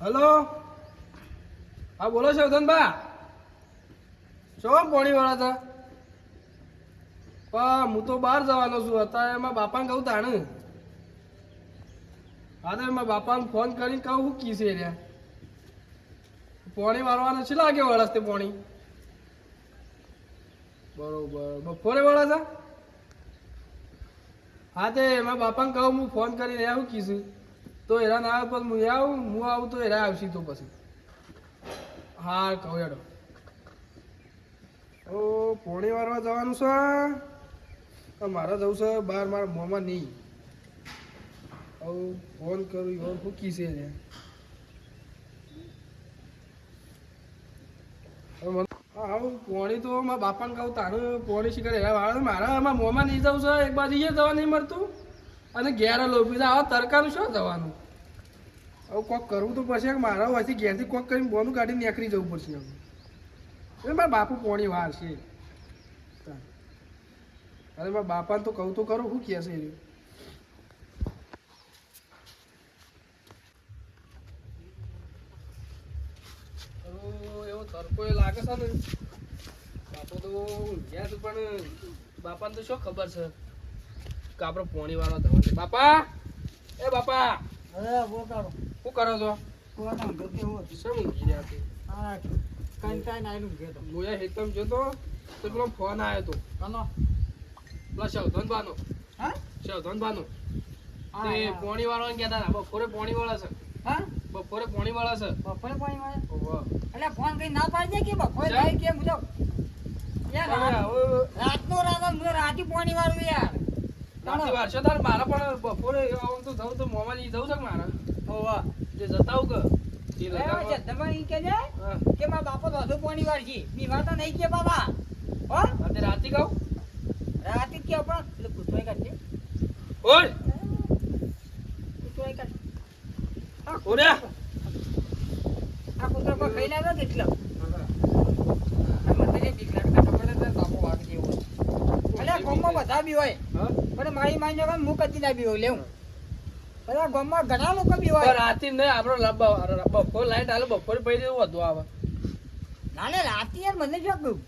Hello, હા બોલો શોધનબા. શું પોણી વાળા હતા? પણ હું તો બહાર જવાનો છું. અત્યારે એમાં બાપાને કહું તાણ. હા તો એમાં બાપાને ફોન કરીને કહું શું કી છે રહ્યા. પોણી વાળવાનું છે લાગે વળસ તે પોણી. બરોબર બપોરે વાળા હતા. હા તે એમાં બાપાને કહું હું ફોન કરીને શું કીધું તો એરા ના આવે પણ હું આવું તો એરા આવશે તો પછી. હા કહું હેડો. ઓ પોણી વારવા જવાનું છે મારે જવું છે બહાર મારા મોંમાં નહીં. હવે ફોન કરું શું કીશે ને હા પોણી તો મારા બાપાને કહું તારું પોણી શીખર એવા વાળા મારા એમાં મોંમાં નહીં જવું છે. એક બાજુ એ જવા નહીં મળતું અને ઘેર લોભી આવા તરકાનું શું જવાનું. હવે કોક કરવું તો પડશે મારા હોયથી ઘેરથી કોક કરીને બોનું કાઢીને નીકળી જવું પડશે. હવે મારા બાપુ પોણી વાર છે. અરે મારા બાપાને તો કહું તો કરું શું કહે છે એવો તરકો લાગે છે ને. બાપો તો ઊંઘ્યા છે પણ બાપાને તો શું ખબર છે કે આપણે પોણી વાળો થવાનું છે. બાપા એ બાપા શું કરો છો? શું ઊંઘી રહ્યા છે? મોયા હેતમ જોતો તો પેલો ફોન આવ્યો હતો. પેલા શવધનબાનો શવધનબાનો તે પોણી વાળો કહેતા હતા બપોરે પોણી વાળા છે. બપોરે પોણી વાળા છે. બપોરે પાણી વાળા એટલે ફોન કરી ના પાડી દે કે બપોરે થાય કે મુજબ રાતનો રાતી પાણી વાળું યાર રાતે વારસો તાર મારા પણ બપોરે આવું તો જવું તો મોમાં નહીં જવું છે મારા. ઓવા જે જતાવું કે જમવાની કે જાય કે મારા બાપો તો હજુ પાણી વાળજી બીમાર તો નહીં કે બાબા હો રાતે રાતી કહું રાતી કે પણ એટલે કૂતરોય કાઢજે ઓય કૂતરોય કાઢ ઓર્યા આ કૂતરો પર ખાઈ ના દે એટલે મને બીક લાગતા ખબર નથી બાપો વાગ જેવો એટલે ગામમાં બધા બી હોય પણ મારી માની જગા હું કદી ના બી હોય લેવું બધા ગામમાં ઘણા લોકો બી હોય રાતી ને આપણો બપોર લાઈટ આલે બપોરે પડી દેવું વધુ આવે ના ને રાતી યાર મને શું કહું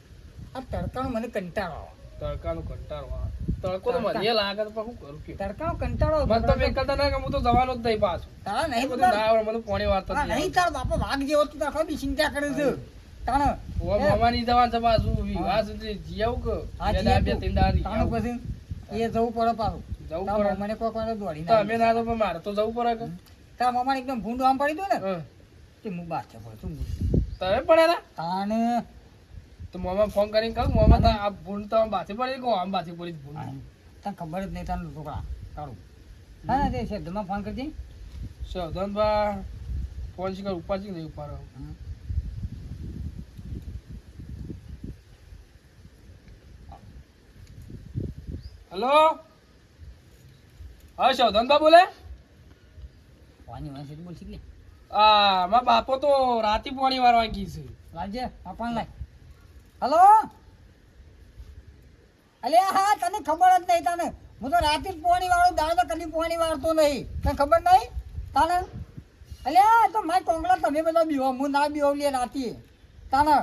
આ તડકાનો મને કંટાળો તડકાનો કંટાળો આવે તડકો તો મને લાગે તો શું કરું કે તડકાનો કંટાળો મને તો એકલતા ના કે હું તો જવાનો જ નહીં પાછું તારા નહીં બધું ના આવડે મને પોણી વાર્તા નહીં તાર બાપો વાઘ જેવો તું તાર બી ચિંતા કરે છે તાણ ઓ મામાની જવાન છે પાછું વિવાહ સુધી જીયાવું કે બે ત્રણ દાડી તાણ પછી એ જવું પડે પાછું જવું પડે મને કોઈ કોઈ દોડી ના અમે ના તો પણ મારે તો જવું પડે કે તાર મામાને એકદમ ભૂંડું આમ પડી દઉં ને કે હું બાર છે પડતું તમે પડેલા તાણ તો મામા ફોન કરીને કહું મામા આ ભૂંડ તો આમ બાથી પડી કહું આમ બાથી પડી ભૂંડ તને ખબર જ નહીં તારું છોકરા તારું હા ને તે શબ્દમાં ફોન કરજે શોધનબા ફોન શીખર ઉપાડી નહીં ઉપાડો હેલો હા શોધનબા બોલે વાની વાંસી બોલ શીખ મારા બાપો તો રાતી પોણી વારવા ગઈ છે. લાજે આપણ લાય હલો અલે હા તને ખબર જ નહીં તને હું તો રાતે પોણી વાળું દાળ તો કદી પોણી વાળતો નહીં તને ખબર નહીં તાને અલે તો મારી કોંગળા તમે બધા બીવો હું ના બીવો લે રાતે તાને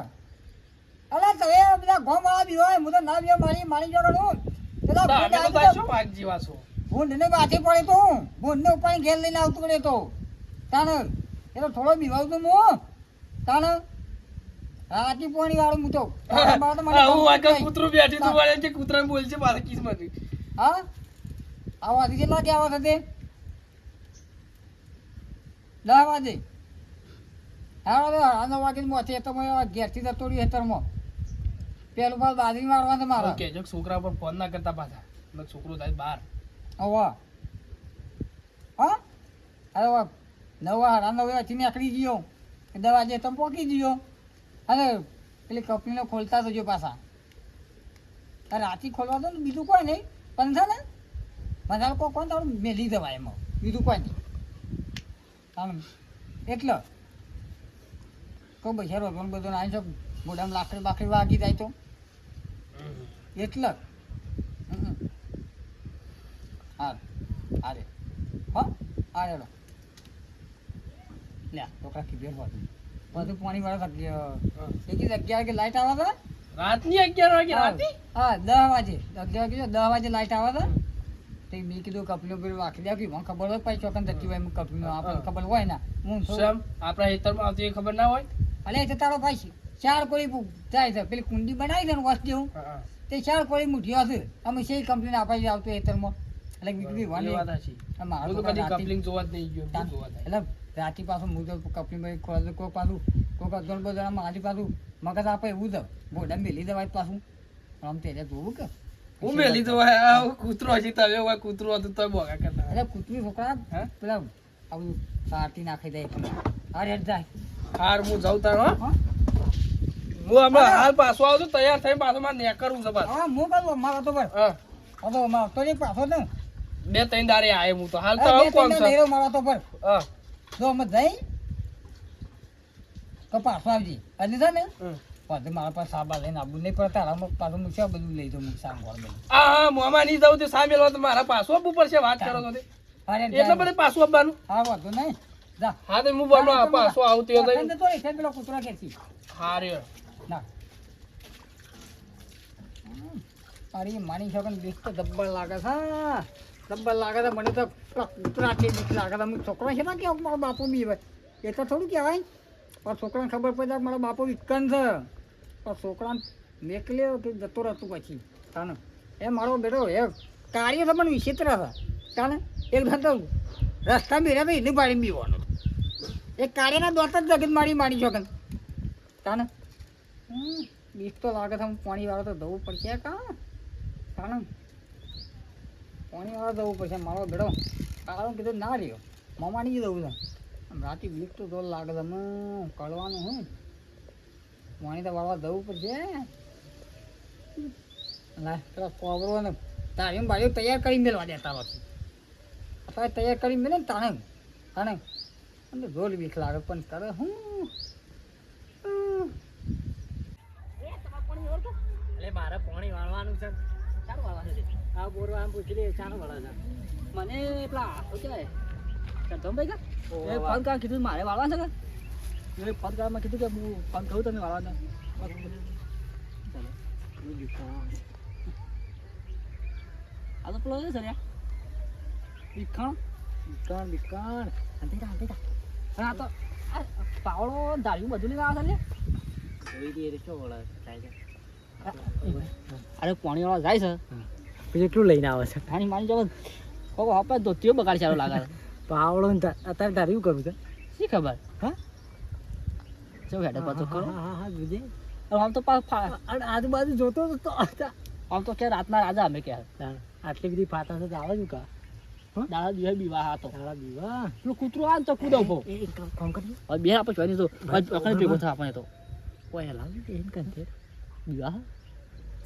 અલે તમે બધા ગોમ વાળા બીવો હું તો ના બીવો મારી જોડું પેલા ભૂંડ ને બાથી પડે તો ભૂંડ ને ઉપાડી ઘેર લઈને આવતું પડે તો તાને એ તો થોડો બીવાવ તો હું તાને રાતી પોણી વાળું હું તો કૂતરું બેઠી તું વાળે કે કૂતરા બોલ છે મારા કિસ્મત હા આવા કેટલા વાગે આવા થતે 10 વાગે હા 9 વાગે મોથી તો ઘેરથી જતો રહ્યું હેતરમાં પેલું પાસ બાજરી મારવા છે મારે કે જો છોકરા પર ફોન ના કરતા પાછા છોકરો થાય બહાર હા અરે 9 થી નીકળી ગયો 10 વાગે તમે પહોંચી ગયો અને પેલી કંપનીને ખોલતા તો જો પાછા રાતી ખોલવા દો ને બીજું કોઈ નહીં પણ છે ને મજા કોઈ તારું મેલી દેવાય એમાં બીજું કોઈ નહીં એટલે કોઈ બજારો બધો આવી છે મોઢામાં લાકડી બાકડી વાગી જાય તો એટલે હા અરે હા અરે લે છોકરા કીધે બધું પાણી વાળા એકી 11 વાગે લાઈટ આવે છે રાતની 11 વાગે રાતે હા 10 વાગે 10 વાગે લાઈટ આવે છે તે મેં કીધું કપલીઓ પેલું વાંકી દે કે મને ખબર હોય પછી ચોકન જતી હોય કપલીનો આપણને ખબર હોય ને હું સમ આપણા હેતરમાં આવતી એ ખબર ના હોય અલે એ તો તારો ભાઈ 4 કોળી જાય છે પેલી કુંડી બનાવી છે ને વસ્તી હું તે 4 કોળી મુઠ્યો છે અમે સે કંપનીને અપાઈ આવતું હેતરમાં એટલે બીજી વાલી વાત છે મારું તો કદી કપલિંગ જોવા જ નહીં ગયો હું જોવા થાય એટલે રાતી પાછું હું તો કપલીમાં ખોલ કોઈ પાછું કોઈ અગણ બજારમાં આજે પાછું મગજ આપે એવું જ ગોડા મેલી દેવાય પાછું આમ તે જોવું કે હું મેલી તો આ કૂતરો હજી તવે હોય કૂતરો હતું તો બોગા કરતા એટલે કૂતરી છોકરા પેલા આવું પાર્ટી નાખી દે હાર હેડ જાય હાર હું જાઉં તાર હો હા હું હમણાં હાલ પાછો આવું છું તૈયાર થઈને પાછો મારે ને કરવું છે પાછું હા હું કહું મારો તો ભાઈ હા તો મારો તો નહીં પાછો ને 2-3 દારે આયે હું તો હાલ તો આવું કોણ છે મારો તો પર હા જો અમે જઈ તો પાછો આવજી અને છે ને પાછું મારા પાસે સાબા લઈને આવું નહીં પડે તારા પાછું હું શું બધું લઈ જાઉં સામ ઘર બધું હા મોમાં નહીં જાઉં તો સામે લો તો મારા પાછો આપવું પડશે વાત કરો તો અરે એટલે બધે પાછું આપવાનું હા વાંધો નહીં જા હા તો હું બોલો પાછો આવતી હતો તો એટલે પેલો કૂતરો ખેંચી હા રે ના અરે માની શકો ને બીક તો ડબ્બલ લાગે છે ડબ્બલ લાગે છે મને તો પેલા કૂતરાથી બીક લાગે છે હું છોકરો છે ને કે મારો બાપો બી હોય એ તો થોડું કહેવાય પણ છોકરાને ખબર પડે મારો બાપો વિકન છે પણ છોકરાને મેકલ્યો કે જતો રહેતું પછી તાને એ મારો બેટો એ કાર્ય છે પણ વિચિત્ર છે તાને એક ધંધો રસ્તા મેળ્યા તો એની બાળી બીવાનું એ કાર્યના દોત જ જગત મારી શકો તાને બીક તો લાગે છે પાણી વાળો તો ધોવું પડશે કા તાને પાણી વાળો ધોવું પડશે મારો બેડો કાળો કીધું ના રહ્યો મમાની જ દઉં છે રાતે બીક તો જોર લાગે છે કળવાનું હું પાણી તો વાળવા ધોવું પડશે ના પેલા કોબરો ને તારીમ બારીઓ તૈયાર કરી મેળવા દેતા પછી અત્યારે તૈયાર કરી મેળે ને તાણે તાણે અને જોર બીક લાગે પણ કરે હું એટલે મારે પાણી વાળવાનું છે ચાલો વાળવાનું છે આ બોરવા આમ પૂછી લે ચાલો વાળવા છે મને પેલા શું કહેવાય ચંદમભાઈ કા એ ફોન કરવા કીધું મારે વાળવા છે કે એ ફોન કરવામાં કીધું કે હું ફોન કરું તમે વાળવાના આ તો પેલો છે સર બીખાણ બીખાણ અંતેટા હા તો આ પાવડો દાળિયું બધું લેવા આવે છે જોઈ દઈએ શું વળે થાય છે અરે પાણી વાળા જાય છે પછી એટલું લઈને આવે છે પાણી મારી જવા કોકો આપણે ધોતીઓ બગાડ ચાલો લાગે છે પાવડો અત્યારે તારે એવું કરવું છે શી ખબર હા શું હેડે પાછો કરો હા જોજે આમ તો આજુબાજુ જોતો તો આમ તો કે રાતના રાજા અમે કે આટલી બધી ફાટા છે તો આવે શું કા દાડા દિવસ બીવા હતો દાડા બીવા પેલું કૂતરું આ તો કૂદો ઉભો કામ કરી હવે બે આપણે જોઈને તો અકને ભેગો થાય આપણે તો કોઈ લાવી કે એમ કંઈ બીવા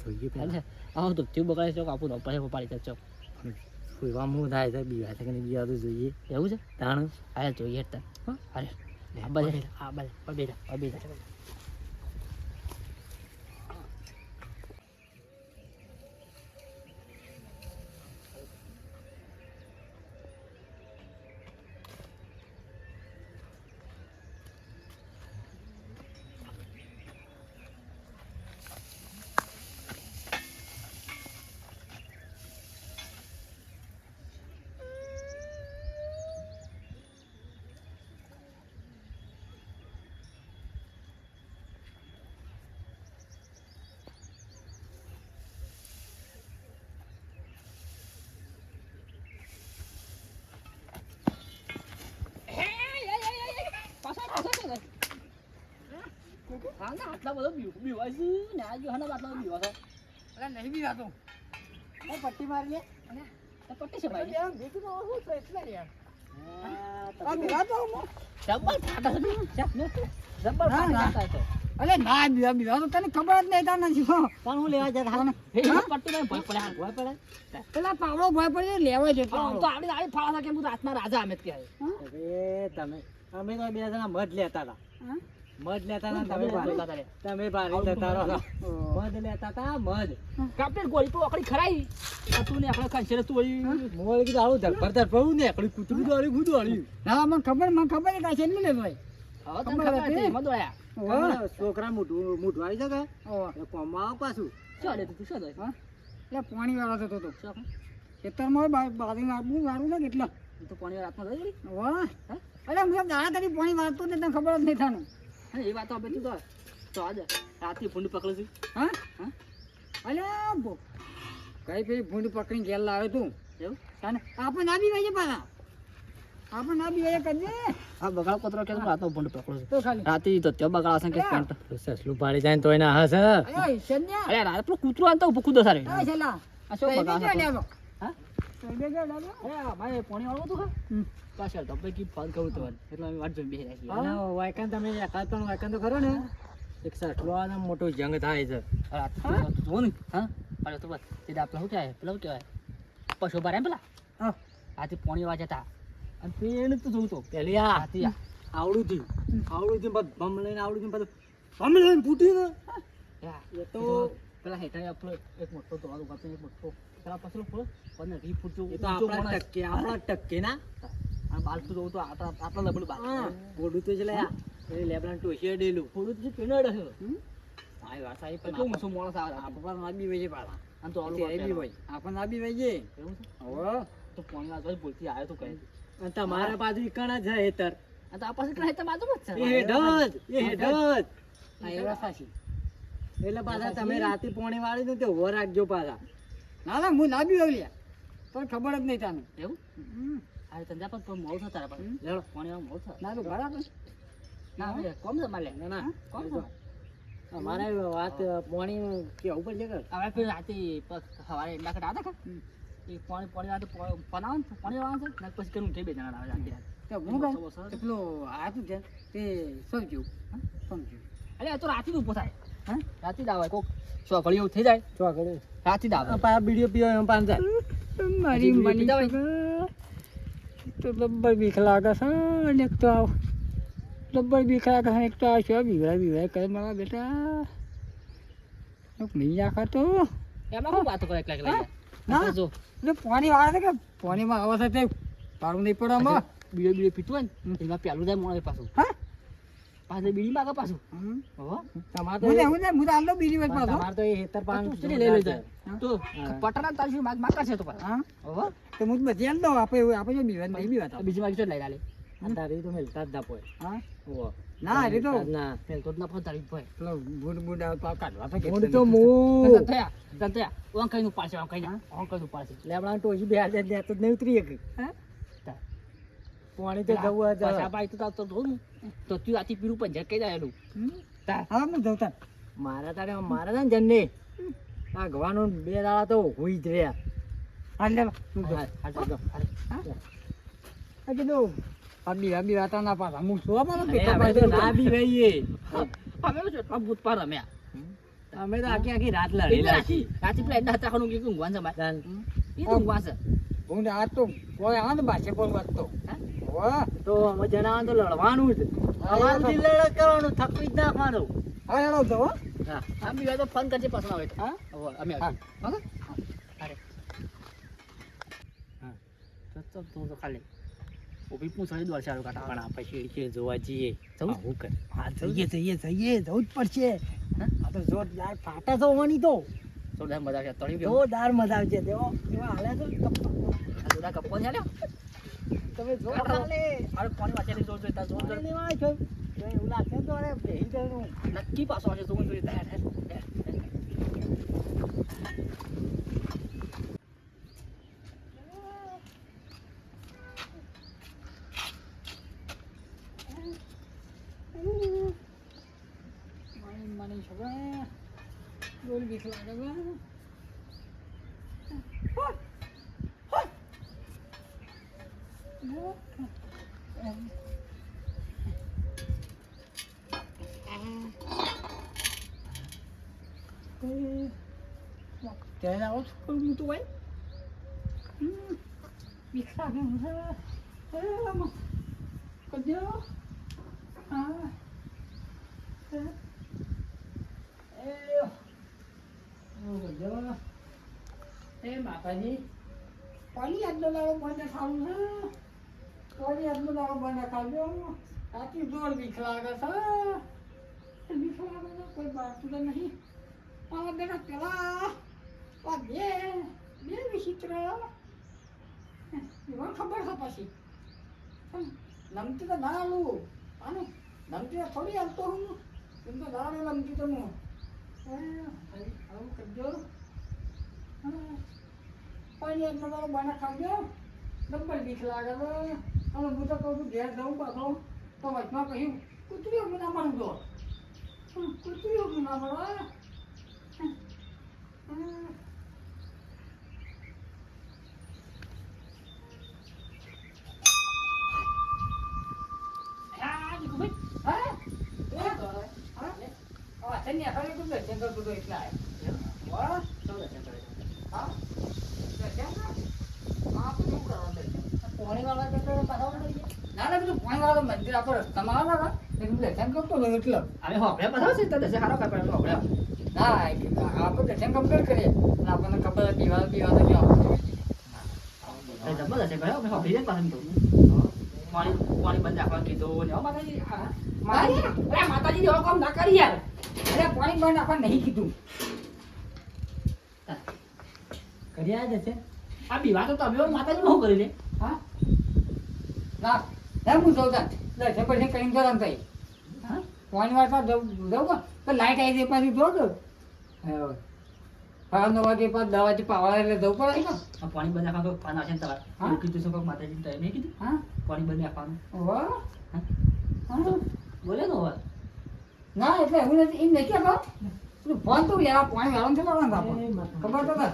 જોઈએ પહેલાં આવો તો તે બગાડે ચોક આપું તો પછી પાડી ચોક કોઈ મું થાય છે બીવા છે કે નહીં બીવા તો જોઈએ એવું છે તાણ આ જોઈએ તા હા અરે આ બાજુ આટલા બધો બીવાય છે ને આ જો આટલા બધો બીવા છે અરે નહીં બી વાતો એ પટ્ટી મારી લે અને તો પટ્ટી છે ભાઈ એમ દેખું તો હું છે એટલે યાર આ બીવા તો જબ્બર ફાટા છે જબ્બર ફાટા છે અરે ના બીવા તો તને ખબર જ નહીં તાર નથી પણ હું લેવા જતા હા પટ્ટી માં ભય પડે ભય પડે પેલા પાવડો ભય પડે લેવા છે તો આપડી આવી ફાળા કે હું રાતના રાજા અમે કહેવાય અરે તમે અમે તો બે જણા મધ લેતા હતા મધ લેતા હતા તમે તમે ભારે. જોતા રે. તમે ભારે જતા રહો. મધ લેતા હતા મધ. કાપીને ગોળી તો આકડી ખરાઈ આ તું ને આકડા ખાંચે તું અહીં મોળ કીધું આવું ધરફર ધરફરું ને એકલું કૂતરું દોડ્યું હું દોડ્યું. ના મને ખબર છે કાંઈ છે નહીં ને ભાઈ હવે તને ખબર હતી એમાં દોડ્યા તમારા છોકરા મોઢું આવી શકે ઓહો. એ કોમમાં આવ પાછું. શું લે તું શું દોડ હા એટલે પાણી વાળો થતો હતો શું ખેતરમાં બાજુ આપવું વાળું છે કેટલા તો પાણી રાતમાં દોડી વાહ અરે હું દાડા કરી પાણી વાળતો ને તને ખબર જ નહીં થાનું હા એ વાત તો આપણે તું તો આજે રાતથી ભૂંડ પકડું છું હા હા અલ્યા કઈ પેલી ભૂંડ પકડીને ઘેર લાવે તું એવું તાને આપણે ના બી વાજે પાછા આપણે ના બી વાજે કરજે આ બગાડ પત્રો કે રાતનો ભૂંડ પકડું છું તો ખાલી રાતે તો ત્યાં બગાડ હશે કે પેન્ટ સસલું ભાડી જાય ને તોય ના હશે. અરે સન્યા અરે રાત પેલું કૂતરું આનતો ઉભું કૂદો સારે આ છેલા આ શું બગાડ હતો? હતો હા તો બે જો ડાલો અરે આ મારે પાણી વાળું હતું હા પાછળ તો ભાઈ કી ફોન કરું તો એટલે અમે વાટ જોઈને બેસી રાખી અને વાયકાન તમે એકાદ પણ વાયકાન તો ખરો ને એક સસલો અને મોટો જંગ થાય છે. રાત તું જો ને હા અરે તો બસ તે આપલા શું કહેવાય પેલા શું કહેવાય પશુ બારે પેલા હા રાતે પાણી વાળા જતા અને પેણ તો જોઉં તો પેલી આ રાતે આ આવડું થયું ભમ લઈને આવડું થયું બધું ભમ લઈને ફૂટ્યું ને. એ તો પેલા હેઠળ આપણો એક મોટો દોડો કાપે એક મોટો પેલા પછલો ફૂલ 15-20 ફૂટ એ તો આપણા ટકે ના આ બાલ તો જોઉં તો આટલા લબડું બાલ ગોડું તો છે લે આ એ લેબડાન ટોશી અડેલું. થોડું તો પેણ અડે છે આ વાત સારી પણ એટલું મોટું માણસ આવે આપણા ના બી વજે પાડા આમ તો આલું અત્યારે બી હોય આપણે ના બી વાજે એવું છે હવે તો પાણી વાળો બોલતી આવ્યો તો કહે અને તમારા બાજુ ઈકણા છે હેતર આ તો આ પાસે કહે તો બાજુ જ છે એ હેઢ એ હેઢ. આ એવા સાચી એટલે પાછા તમે રાતે પોણી વાળી ને તે ઉભો રાખજો પાછા. ના ના હું ના બી વાગ્યા પણ ખબર જ નહીં તાને એવું આ ધંધા પર મોડું થતા પાસે લેડો પાણી વાળો મોડું થાય ના તો બરાબર ના હવે કોમ છે મારે ના ના કોમ છે અમારે વાત પોણી કેવું પડશે કે હવે પેલું રાતે સવારે એંડા કટા હતા એ પાણી પાણી રાતે બનાવે ને પાણી વાળા છે ને પછી કરું બે જણા આવે રાતે તો હું કહું પેલો આ તું છે તે સમજ્યું સમજ્યું અરે આ તો રાતે જ ઊભો થાય હા રાતે જ આવે કોક ચોકડી એવું થઈ જાય શું કરે રાતે જ આવે પા બીડીઓ પીવો એમ પાન જાય. મારી હજી મની બીડી તો લબ્બર બીક લાગે છે અને એક તો આવ લબ્બર બીક લાગે છે એક તો આ છે બીવડા કરે મારા બેટા નહીં નાખા તો એમાં શું વાતો કરે એકલા એકલા ના. જો એટલે પાણી વાળા છે કે પાણીમાં આવા થાય પારું નહીં પડે આમાં બીડો બીડો પીતું હોય ને એમાં પેલું જાય મોડે પાછું હા પાછળ બીડી માગે પાછું હો તમારે તો હું તો આટલો બીજી વાત પાછો તમારે તો એ હેતર પાન તું શું લઈ જાય તો પટાણા તારી શું માગ કરશે તો પાછા હા હો તો હું બધી આલ દઉં આપણે જો બીવાત નહીં બીવાત બીજી માગ લઈ ડાલે તારી તો મેલતા જ ના પોય. હા ઓહો. ના એ તો ના પેલ તો ના ફોન તારી ભાઈ પેલો બૂટ આવતો આ કાઢવા તો મોડ તો તન થયા ઓંકાઈ નું પાડશે ઓંકાઈ નું પાડશે લેબડા ટોશી બે હાજર દે તો નહીં ઉતરી એક હા પાણી તો જવું જ પાછા ભાઈ તો જોઉં તો તું આથી પીરું પંજાબ કઈ જાયેલું હા હું જઉં તાર મારા તારે મારા છે ને જન્ને આ ગવાનો બે દાડા તો હોઈ જ રહ્યા. હાલ લે હું જઉં આ કીધું આ બી વાતા ના પાછા હું શું પાછો પેટો અમે તો ના બી રહીએ. અમે તો જેટલા ભૂત પાર રમ્યા અમે તો આખી આખી રાત એટલે લડેલા રાતી રાતી પેલા એડા હતા ખાનું કે ઊંઘવાન છે મારે એ તો ઊંઘવાન છે હું આ તો કોઈ આવે ને બાસે પર વાંચતો વાહ તો અમે જણાવવાનું તો લડવાનું જ અમારથી લડત કરવાનું થકવી જ નાખવાનું. હા હેડો તો હો હા આમ બી તો ફોન કરજે પાછો આવે હા હવે અમે હા. આવી અરે હા તો તું તો ખાલી ઊભી પૂછડી દોડ ચાલુ કાઢા પણ આપણે શેડકે જોવા જઈએ જવું? આવું કરે. હા જઈએ જવું જ પડશે આ તો જોરદાર ફાટા જોવાની તો થોડા મજા છે તળી ગયો જોરદાર મજા આવશે તેઓ એવા હાલે તો થોડા કપો છે ને તમે જો ખાલે અરે પાણી વાંચેલી જોર જોઈતા જોર જોર લેવા છો એવું લાગે તો અરે બેહી જવાનું નક્કી પાછો આવશે જોર જોઈતા મને છોકરા બોલ બીક લાગે બા Chạy đâu không tôi ấy biết sao thế mà còn nhớ à માતાજી પાણી આટલો દાડો બંધ ખાવું છે પાણી આટલો દાડો બંધ ખાજો આટલી જોર બીક લાગે છે બીક લાગે છે કોઈ બાળતું તો નહીં આ બેટા પેલા આ બે વિચિત્ર એમાં ખબર છે પછી લમતી તો ના આલું આને લમતી થોડી આવતો હું એમ તો દાડે લમતી તો હું આવું કરજો પાણી એટલો દાડો બને ખાજો ડબ્બલ બીક લાગે છે અને હું તો કહું છું ઘેર જવું પાછો તો વચમાં કહ્યું કૂતરીઓ ના મળું તો કૂતરીઓ ના મળે મંદિર આપો રસ્તામાં આવવાના દર્શન કરતો હતો એટલે અમે હોપડે બતાવો છે તો દસે સારો કાપડ હોપડે ના આપણે દર્શન કમ્પ્લીટ કરીએ અને આપણને ખબર પીવા તો ક્યાં જબર હશે ભાઈ અમે હોપડી જ પસંદ કરું પાણી બંધ રાખવા કીધું ને માતાજી માતાજી જેવો કામ ના કરી યાર અરે પાણી બંધ આપણે નહીં કીધું કરી આવ્યા જશે આ બીવા તો તમે માતાજી બહુ કરી લે હા ના હું જઉં તા દર્શન પછી કરીને જવાનું થઈ હા પાણી વાળતા જવું તો લાઈટ આવી જાય પાછી જો તો સાડા 9 વાગે પાછું 10 વાગે પાવડા એટલે જવું પડે ને આ પાણી બંધ રાખવા તો પાન આવશે ને તમારે હા? એવું કીધું છે કોક માતાજી ટાઈમ નહીં કીધું હા પાણી બંધ રાખવાનું વાહ હા? હા બોલે તો હવે ના એટલે એવું નથી એમ નહીં કહેતો ફોન તો લેવા પાણી વાળવાનું છે લાવવાનું આપણે ખબર તો કર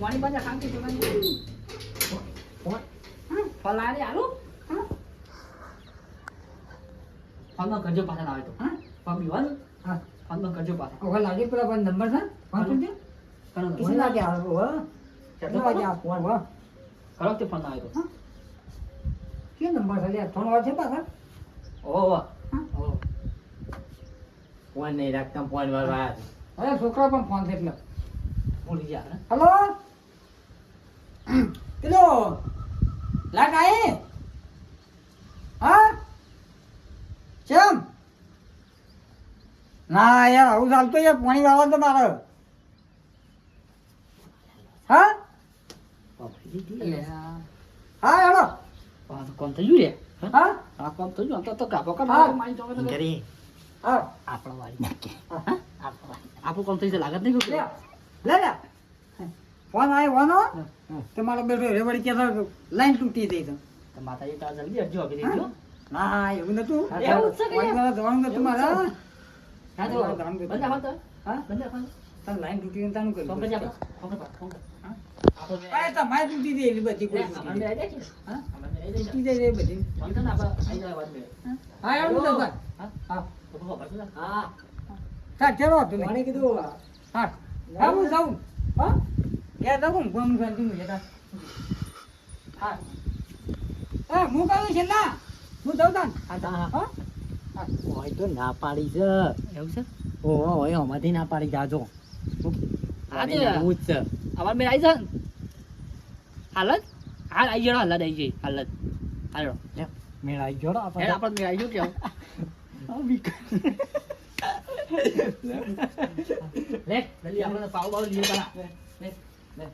પાણી બંધ રાખવાનું કીધું ફલાણી આલુ હા ફોનમાં કરજો પાછા ના આવે તો હા ફોન બીવાનું હા ફોનમાં કરજો પાછા ઓકે લાગે પેલા પણ નંબર છે ફોન કરજો કરો किसी लागे आओ वो कितना बजे आप फोन वो કરો તે ફોન ના આવે તો क्या नंबर है यार फोन वाला है पास ઓહો हां ફોન નહીં રાખતા ફોન વાળવા अरे छोकरा पण फोन से એટલે ભૂલી ગયા ને हेलो किलो लाग आए हाँ चम ના યાર આવું ચાલતું યાર પાણી વાળવા તો મારે હા હા હેડો કોણ થયું રે હા આ કોણ થયું તો કાપો કાપો હા. મારી જોવે તો કરી હા આપણો વાળી નાખે આપણું કોણ થઈ છે લાગત નહીં લે કોઈ લે લે ફોન આવ્યો વાનો તમારો બેટો રેવડી કે લાઈન તૂટી ગઈ છે તો માતાજી તાર જલ્દી અડજો આપી દેજો ના એવું નતું એવું જ છે કે ફોન વાળા જવાનું નતું મારે હા તો બંધ રાખો તો હા બંધ રાખો તાર લાઈન તૂટી ગઈ તાનું ફોન કર્યું કરી આપો ફોન કરો ફોન કરો હા આપણે અરે તમારે તૂટી ગઈ એલી બધી કોઈ આપણે તૂટી આવી જાય હા આપણે આવી જાય તૂટી જાય એ બધી ફોન કર ને આપણે આવી જાય વાત બે હા એવું તો ભાઈ હા હા તો ખબર છે હા હા ચલો તું કોણે કીધું હા હા હું જાઉં હા ક્યાં જાઉં ગમ શાંતિ હું જતા હા હા હું કહું છે ના હું જાઉં તાન હા હા હોય તો ના પાડી છે એવું છે ઓહો હોય અમારથી ના પાડી જાજો હા તે એવું જ છે અમાર મેં આવી જાય હાલત હાલ આવી જડો હાલત આવી જઈ હાલત હાલો મેળાઈ ગયો હે આપણે આપણે મેં આવી ગયું કેવું લે જલ્દી આપણે પાવ બાવ લઈએ પેલા લે લે